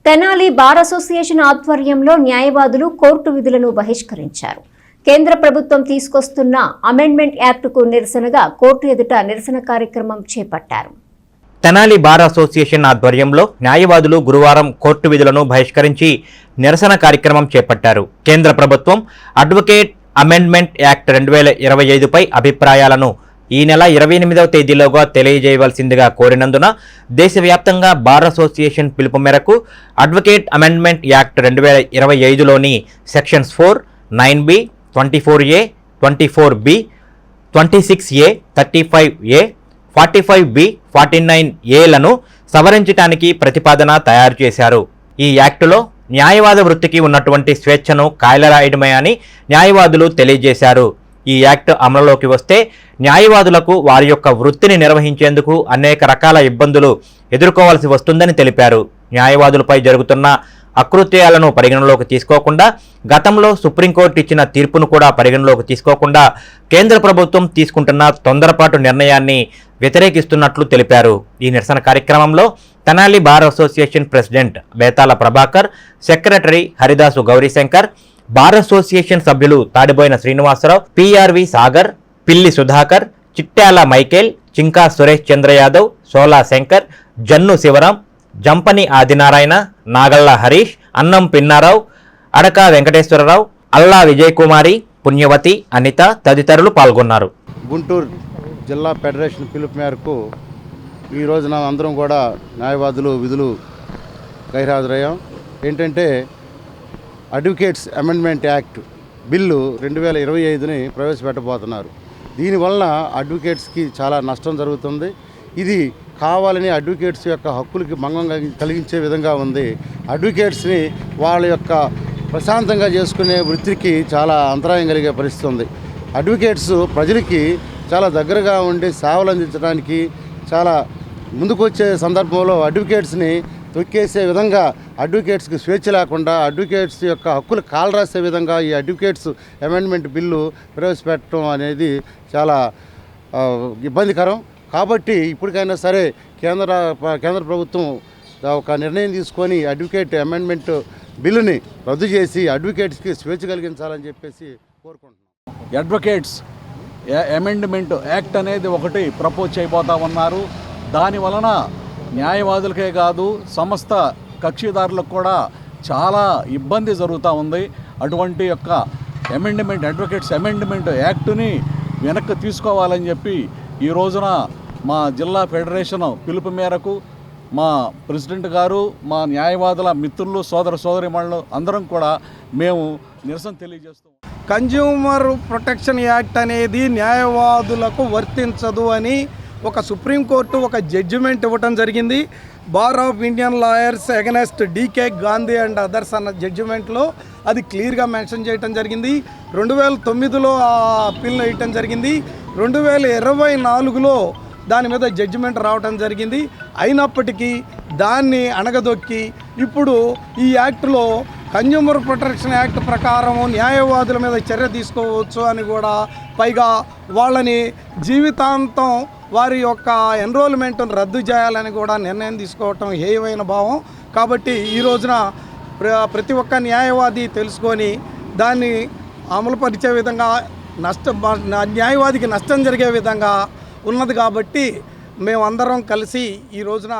Tenali bar association ఆధ్వర్యంలో న్యాయవాదులు court విధులను బహిష్కరించారు. కేంద్ర ప్రభుత్వం తీసుకొస్తున్న అమెండ్మెంట్ యాక్టుకు నిరసనగా కోర్టు ఎదుట నిరసన కార్యక్రమం చేపట్టారు. తెనాలి బార్ అసోసియేషన్ ఆధ్వర్యంలో న్యాయవాదులు గురువారం కోర్టు విధులను బహిష్కరించి నిరసన కార్యక్రమం చేపట్టారు. కేంద్ర ప్రభుత్వం అడ్వకేట్ అమెండ్మెంట్ యాక్ట్ 2025పై అభిప్రాయాలను ఈ నెల 28వ తేదీలోగా తెలియజేయవలసిందిగా కోరినందున దేశవ్యాప్తంగా బార్ అసోసియేషన్ పిలుపు మేరకు అడ్వకేట్ అమెండ్మెంట్ యాక్ట్ 2025లోని sections 4, 9B, 24A, 24B, 26A, 35A, 45B, 49Aలను సవరించడానికి ప్రతిపాదన తయారు చేశారు. ఈ యాక్టులో న్యాయవాద వృత్తికి ఉన్నటువంటి స్వేచ్ఛను కాయలరాయడమే అని న్యాయవాదులు తెలియజేశారు. ఈ యాక్ట్ అమలులోకి వస్తే న్యాయవాదులకు వారి యొక్క వృత్తిని నిర్వహించేందుకు అనేక రకాల ఇబ్బందులు ఎదుర్కోవాల్సి వస్తుందని తెలిపారు. న్యాయవాదులపై జరుగుతున్న అకృత్యాలను పరిగణలోకి తీసుకోకుండా, గతంలో సుప్రీంకోర్టు ఇచ్చిన తీర్పును కూడా పరిగణలోకి తీసుకోకుండా కేంద్ర ప్రభుత్వం తీసుకుంటున్న తొందరపాటు నిర్ణయాన్ని వ్యతిరేకిస్తున్నట్లు తెలిపారు. ఈ నిరసన కార్యక్రమంలో Tenali bar association president Bethala Prabhakar, secretary Haridasu Gaurishankar, bar association సభ్యులు తాడిబోయిన శ్రీనివాసరావు, పిఆర్వి సాగర్, పిల్లి సుధాకర్, చిట్టాల మైకేల్, చింకా సురేష్ చంద్ర యాదవ్, సోలా శంకర్, జన్ను శివరాం, జంపని ఆదినారాయణ, నాగళ్ల హరీష్, అన్నం పిన్నారావు, అడక వెంకటేశ్వరరావు, అల్లా విజయకుమారి, పుణ్యవతి, అనిత తదితరులు పాల్గొన్నారు. గుంటూరు జిల్లా ఫెడరేషన్ పిలుపు మేరకు ఈ రోజున అందరం కూడా న్యాయవాదులు విధులు గైర్హాజరయ్యాం. ఏంటంటే అడ్వకేట్స్ అమెండ్మెంట్ యాక్ట్ బిల్లు 2025ని ప్రవేశపెట్టబోతున్నారు. దీనివల్ల అడ్వకేట్స్కి చాలా నష్టం జరుగుతుంది. ఇది కావాలని అడ్వకేట్స్ యొక్క హక్కులకి భంగం కలిగించే విధంగా ఉంది. అడ్వకేట్స్ని వాళ్ళ యొక్క ప్రశాంతంగా చేసుకునే వృత్తికి చాలా అంతరాయం కలిగే పరిస్థితి ఉంది. అడ్వకేట్స్ ప్రజలకి చాలా దగ్గరగా ఉండి సేవలు అందించడానికి చాలా ముందుకొచ్చే సందర్భంలో అడ్వకేట్స్ని తొక్కేసే విధంగా, అడ్వకేట్స్కి స్వేచ్ఛ లేకుండా అడ్వకేట్స్ యొక్క హక్కులు కాలరాసే విధంగా ఈ అడ్వకేట్స్ అమెండ్మెంట్ బిల్లు ప్రవేశపెట్టడం అనేది చాలా ఇబ్బందికరం. కాబట్టి ఇప్పటికైనా సరే కేంద్ర ప్రభుత్వం ఒక నిర్ణయం తీసుకొని అడ్వకేట్ అమెండ్మెంట్ బిల్లుని రద్దు చేసి అడ్వకేట్స్కి స్వేచ్ఛ కలిగించాలని చెప్పేసి కోరుకుంటున్నాం. అడ్వకేట్స్ అమెండ్మెంట్ యాక్ట్ అనేది ఒకటి ప్రపోజ్ చేయబోతా ఉన్నారు. దాని వలన న్యాయవాదులకే కాదు సమస్త కక్షిదారులకు కూడా చాలా ఇబ్బంది జరుగుతూ ఉంది. అటువంటి యొక్క అడ్వకేట్స్ అమెండ్మెంట్ యాక్టుని వెనక్కి తీసుకోవాలని చెప్పి ఈ రోజున మా జిల్లా ఫెడరేషన్ పిలుపు మేరకు మా ప్రెసిడెంట్ గారు, మా న్యాయవాదుల మిత్రులు, సోదరిమణులు అందరం కూడా మేము నిరసన తెలియజేస్తాం. కన్జ్యూమర్ ప్రొటెక్షన్ యాక్ట్ అనేది న్యాయవాదులకు వర్తించదు అని ఒక సుప్రీంకోర్టు ఒక జడ్జిమెంట్ ఇవ్వటం జరిగింది. Bar of Indian lawyers against D K Gandhi and others అన్న జడ్జిమెంట్లో అది క్లియర్గా మెన్షన్ చేయటం జరిగింది. 2009లో ఆ అప్పీల్ వేయటం జరిగింది. 2024లో దాని మీద జడ్జిమెంట్ రావటం జరిగింది. అయినప్పటికీ దాన్ని అణగదొక్కి ఇప్పుడు ఈ యాక్ట్లో కన్జ్యూమర్ ప్రొటెక్షన్ యాక్ట్ ప్రకారం న్యాయవాదుల మీద చర్య తీసుకోవచ్చు అని కూడా, పైగా వాళ్ళని జీవితాంతం వారి యొక్క ఎన్రోల్మెంట్ను రద్దు చేయాలని కూడా నిర్ణయం తీసుకోవటం హేయమైన భావం. కాబట్టి ఈ రోజున ప్రతి ఒక్క న్యాయవాది తెలుసుకొని దాన్ని అమలుపరిచే విధంగా న్యాయవాదికి నష్టం జరిగే విధంగా ఉన్నది. కాబట్టి మేమందరం కలిసి ఈ రోజున